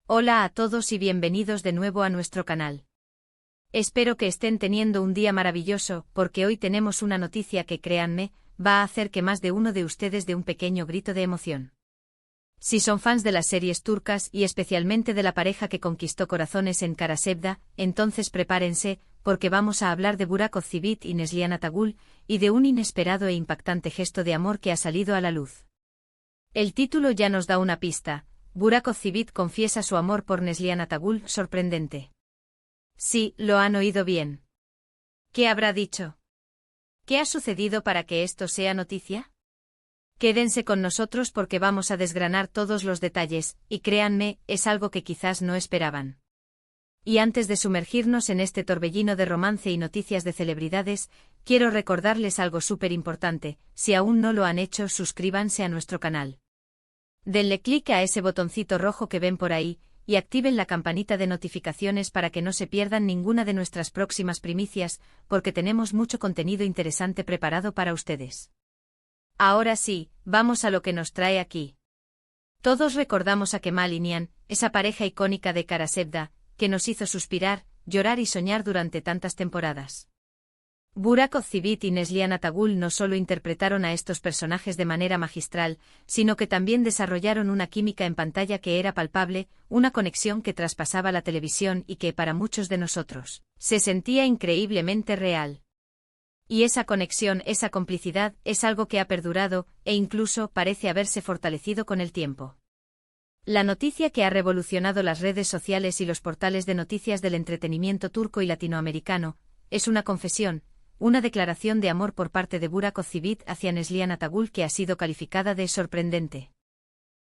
Hola a todos y bienvenidos de nuevo a nuestro canal. Espero que estén teniendo un día maravilloso, porque hoy tenemos una noticia que, créanme, va a hacer que más de uno de ustedes dé un pequeño grito de emoción. Si son fans de las series turcas y especialmente de la pareja que conquistó corazones en Karasevda, entonces prepárense, porque vamos a hablar de Burak Ozceğit y Neslihan Atagül, y de un inesperado e impactante gesto de amor que ha salido a la luz. El título ya nos da una pista. Burak Ozceğit confiesa su amor por Neslihan Atagül, sorprendente. Sí, lo han oído bien. ¿Qué habrá dicho? ¿Qué ha sucedido para que esto sea noticia? Quédense con nosotros porque vamos a desgranar todos los detalles, y créanme, es algo que quizás no esperaban. Y antes de sumergirnos en este torbellino de romance y noticias de celebridades, quiero recordarles algo súper importante: si aún no lo han hecho, suscríbanse a nuestro canal. Denle clic a ese botoncito rojo que ven por ahí, y activen la campanita de notificaciones para que no se pierdan ninguna de nuestras próximas primicias, porque tenemos mucho contenido interesante preparado para ustedes. Ahora sí, vamos a lo que nos trae aquí. Todos recordamos a Kemal y Nihan, esa pareja icónica de Karasevda, que nos hizo suspirar, llorar y soñar durante tantas temporadas. Burak Ozceğit y Neslihan Atagül no solo interpretaron a estos personajes de manera magistral, sino que también desarrollaron una química en pantalla que era palpable, una conexión que traspasaba la televisión y que, para muchos de nosotros, se sentía increíblemente real. Y esa conexión, esa complicidad, es algo que ha perdurado, e incluso parece haberse fortalecido con el tiempo. La noticia que ha revolucionado las redes sociales y los portales de noticias del entretenimiento turco y latinoamericano, es una confesión, una declaración de amor por parte de Burak Ozceğit hacia Neslihan Atagül que ha sido calificada de sorprendente.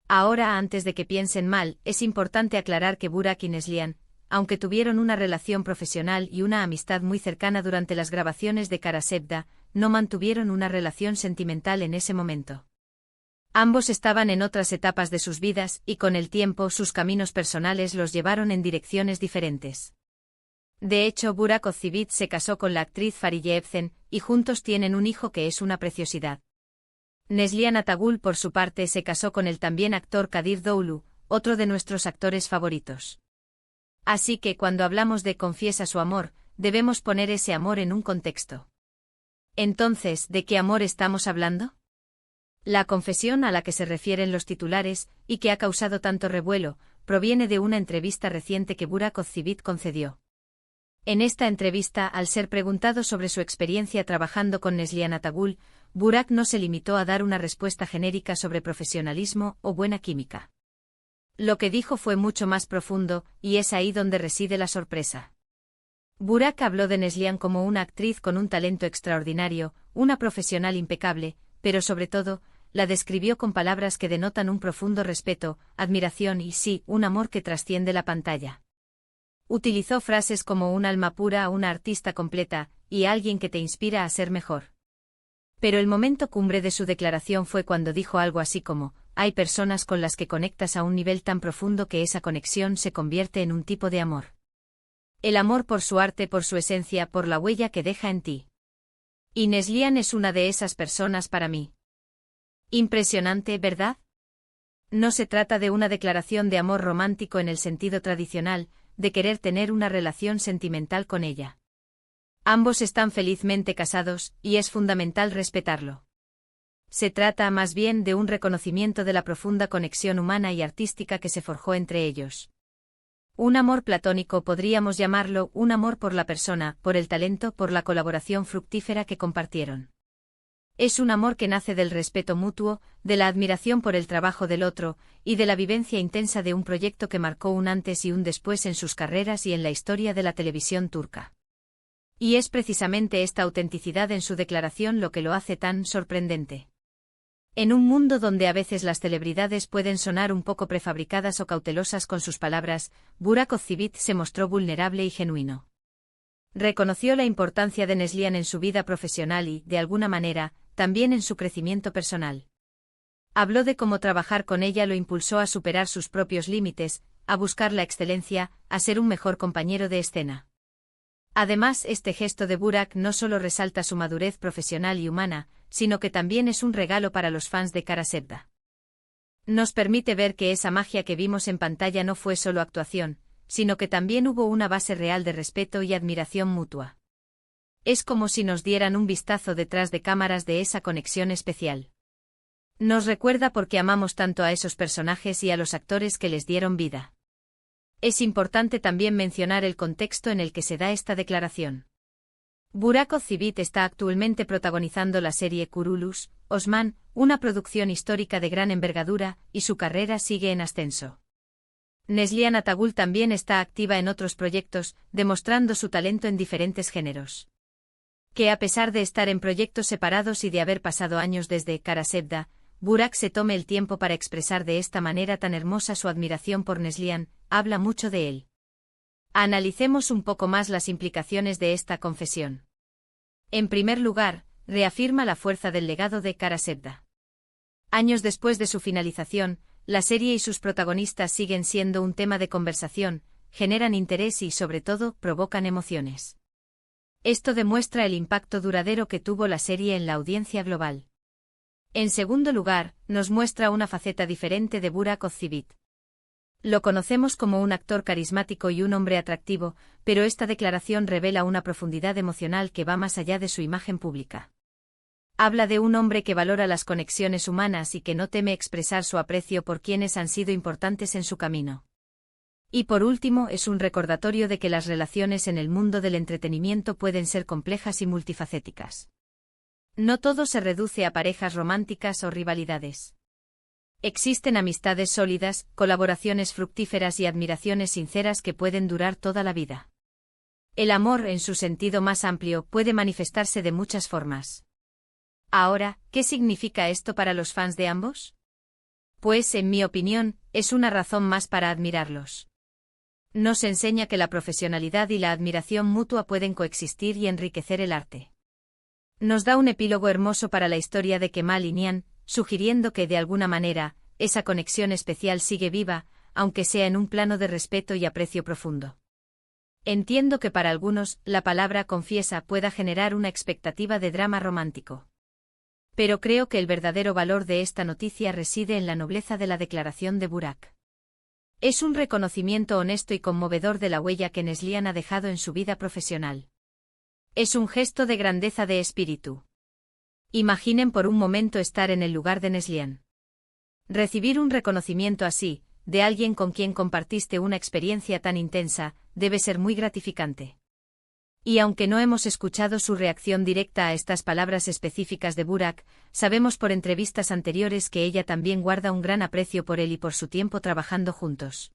Ahora, antes de que piensen mal, es importante aclarar que Burak y Neslihan, aunque tuvieron una relación profesional y una amistad muy cercana durante las grabaciones de Karasevda, no mantuvieron una relación sentimental en ese momento. Ambos estaban en otras etapas de sus vidas y con el tiempo sus caminos personales los llevaron en direcciones diferentes. De hecho, Burak Ozceğit se casó con la actriz Fariye Evcen, y juntos tienen un hijo que es una preciosidad. Neslihan Atagül, por su parte, se casó con el también actor Kadir Doğulu, otro de nuestros actores favoritos. Así que cuando hablamos de confiesa su amor, debemos poner ese amor en un contexto. Entonces, ¿de qué amor estamos hablando? La confesión a la que se refieren los titulares, y que ha causado tanto revuelo, proviene de una entrevista reciente que Burak Ozceğit concedió. En esta entrevista, al ser preguntado sobre su experiencia trabajando con Neslihan Atagül, Burak no se limitó a dar una respuesta genérica sobre profesionalismo o buena química. Lo que dijo fue mucho más profundo, y es ahí donde reside la sorpresa. Burak habló de Neslihan como una actriz con un talento extraordinario, una profesional impecable, pero sobre todo, la describió con palabras que denotan un profundo respeto, admiración y sí, un amor que trasciende la pantalla. Utilizó frases como un alma pura, una artista completa, y alguien que te inspira a ser mejor. Pero el momento cumbre de su declaración fue cuando dijo algo así como: hay personas con las que conectas a un nivel tan profundo que esa conexión se convierte en un tipo de amor. El amor por su arte, por su esencia, por la huella que deja en ti. Y Neslihan es una de esas personas para mí. Impresionante, ¿verdad? No se trata de una declaración de amor romántico en el sentido tradicional, de querer tener una relación sentimental con ella. Ambos están felizmente casados, y es fundamental respetarlo. Se trata más bien de un reconocimiento de la profunda conexión humana y artística que se forjó entre ellos. Un amor platónico, podríamos llamarlo, un amor por la persona, por el talento, por la colaboración fructífera que compartieron. Es un amor que nace del respeto mutuo, de la admiración por el trabajo del otro, y de la vivencia intensa de un proyecto que marcó un antes y un después en sus carreras y en la historia de la televisión turca. Y es precisamente esta autenticidad en su declaración lo que lo hace tan sorprendente. En un mundo donde a veces las celebridades pueden sonar un poco prefabricadas o cautelosas con sus palabras, Burak Ozceğit se mostró vulnerable y genuino. Reconoció la importancia de Neslihan en su vida profesional y, de alguna manera, también en su crecimiento personal. Habló de cómo trabajar con ella lo impulsó a superar sus propios límites, a buscar la excelencia, a ser un mejor compañero de escena. Además, este gesto de Burak no solo resalta su madurez profesional y humana, sino que también es un regalo para los fans de Karasevda. Nos permite ver que esa magia que vimos en pantalla no fue solo actuación, sino que también hubo una base real de respeto y admiración mutua. Es como si nos dieran un vistazo detrás de cámaras de esa conexión especial. Nos recuerda por qué amamos tanto a esos personajes y a los actores que les dieron vida. Es importante también mencionar el contexto en el que se da esta declaración. Burak Ozceğit está actualmente protagonizando la serie Kuruluş, Osman, una producción histórica de gran envergadura, y su carrera sigue en ascenso. Neslihan Atagül también está activa en otros proyectos, demostrando su talento en diferentes géneros. Que a pesar de estar en proyectos separados y de haber pasado años desde Kara Sevda, Burak se tome el tiempo para expresar de esta manera tan hermosa su admiración por Neslihan, habla mucho de él. Analicemos un poco más las implicaciones de esta confesión. En primer lugar, reafirma la fuerza del legado de Kara Sevda. Años después de su finalización, la serie y sus protagonistas siguen siendo un tema de conversación, generan interés y, sobre todo, provocan emociones. Esto demuestra el impacto duradero que tuvo la serie en la audiencia global. En segundo lugar, nos muestra una faceta diferente de Burak Ozceğit. Lo conocemos como un actor carismático y un hombre atractivo, pero esta declaración revela una profundidad emocional que va más allá de su imagen pública. Habla de un hombre que valora las conexiones humanas y que no teme expresar su aprecio por quienes han sido importantes en su camino. Y por último, es un recordatorio de que las relaciones en el mundo del entretenimiento pueden ser complejas y multifacéticas. No todo se reduce a parejas románticas o rivalidades. Existen amistades sólidas, colaboraciones fructíferas y admiraciones sinceras que pueden durar toda la vida. El amor, en su sentido más amplio, puede manifestarse de muchas formas. Ahora, ¿qué significa esto para los fans de ambos? Pues, en mi opinión, es una razón más para admirarlos. Nos enseña que la profesionalidad y la admiración mutua pueden coexistir y enriquecer el arte. Nos da un epílogo hermoso para la historia de Kemal y Nihan, sugiriendo que, de alguna manera, esa conexión especial sigue viva, aunque sea en un plano de respeto y aprecio profundo. Entiendo que para algunos, la palabra confiesa pueda generar una expectativa de drama romántico. Pero creo que el verdadero valor de esta noticia reside en la nobleza de la declaración de Burak. Es un reconocimiento honesto y conmovedor de la huella que Neslihan ha dejado en su vida profesional. Es un gesto de grandeza de espíritu. Imaginen por un momento estar en el lugar de Neslihan. Recibir un reconocimiento así, de alguien con quien compartiste una experiencia tan intensa, debe ser muy gratificante. Y aunque no hemos escuchado su reacción directa a estas palabras específicas de Burak, sabemos por entrevistas anteriores que ella también guarda un gran aprecio por él y por su tiempo trabajando juntos.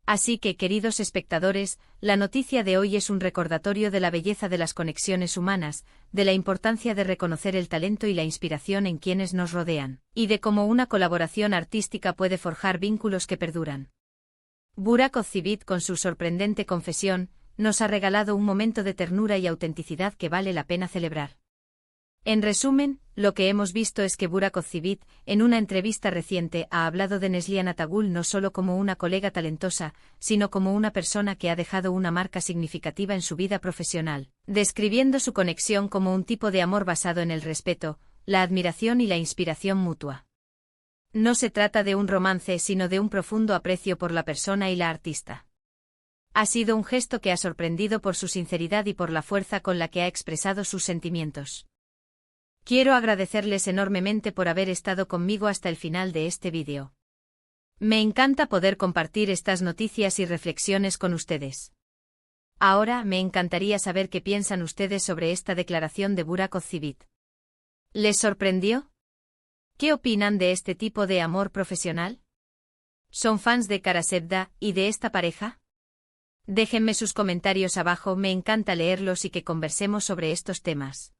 Así que, queridos espectadores, la noticia de hoy es un recordatorio de la belleza de las conexiones humanas, de la importancia de reconocer el talento y la inspiración en quienes nos rodean, y de cómo una colaboración artística puede forjar vínculos que perduran. Burak Ozceğit, con su sorprendente confesión, nos ha regalado un momento de ternura y autenticidad que vale la pena celebrar. En resumen, lo que hemos visto es que Burak Ozceğit, en una entrevista reciente, ha hablado de Neslihan Atagül no solo como una colega talentosa, sino como una persona que ha dejado una marca significativa en su vida profesional, describiendo su conexión como un tipo de amor basado en el respeto, la admiración y la inspiración mutua. No se trata de un romance, sino de un profundo aprecio por la persona y la artista. Ha sido un gesto que ha sorprendido por su sinceridad y por la fuerza con la que ha expresado sus sentimientos. Quiero agradecerles enormemente por haber estado conmigo hasta el final de este vídeo. Me encanta poder compartir estas noticias y reflexiones con ustedes. Ahora me encantaría saber qué piensan ustedes sobre esta declaración de Burak Ozceğit. ¿Les sorprendió? ¿Qué opinan de este tipo de amor profesional? ¿Son fans de Kara Sevda y de esta pareja? Déjenme sus comentarios abajo, me encanta leerlos y que conversemos sobre estos temas.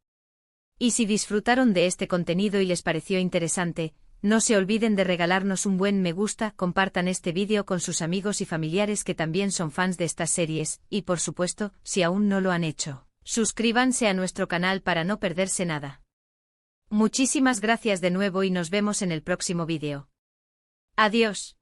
Y si disfrutaron de este contenido y les pareció interesante, no se olviden de regalarnos un buen me gusta, compartan este vídeo con sus amigos y familiares que también son fans de estas series, y por supuesto, si aún no lo han hecho, suscríbanse a nuestro canal para no perderse nada. Muchísimas gracias de nuevo y nos vemos en el próximo vídeo. Adiós.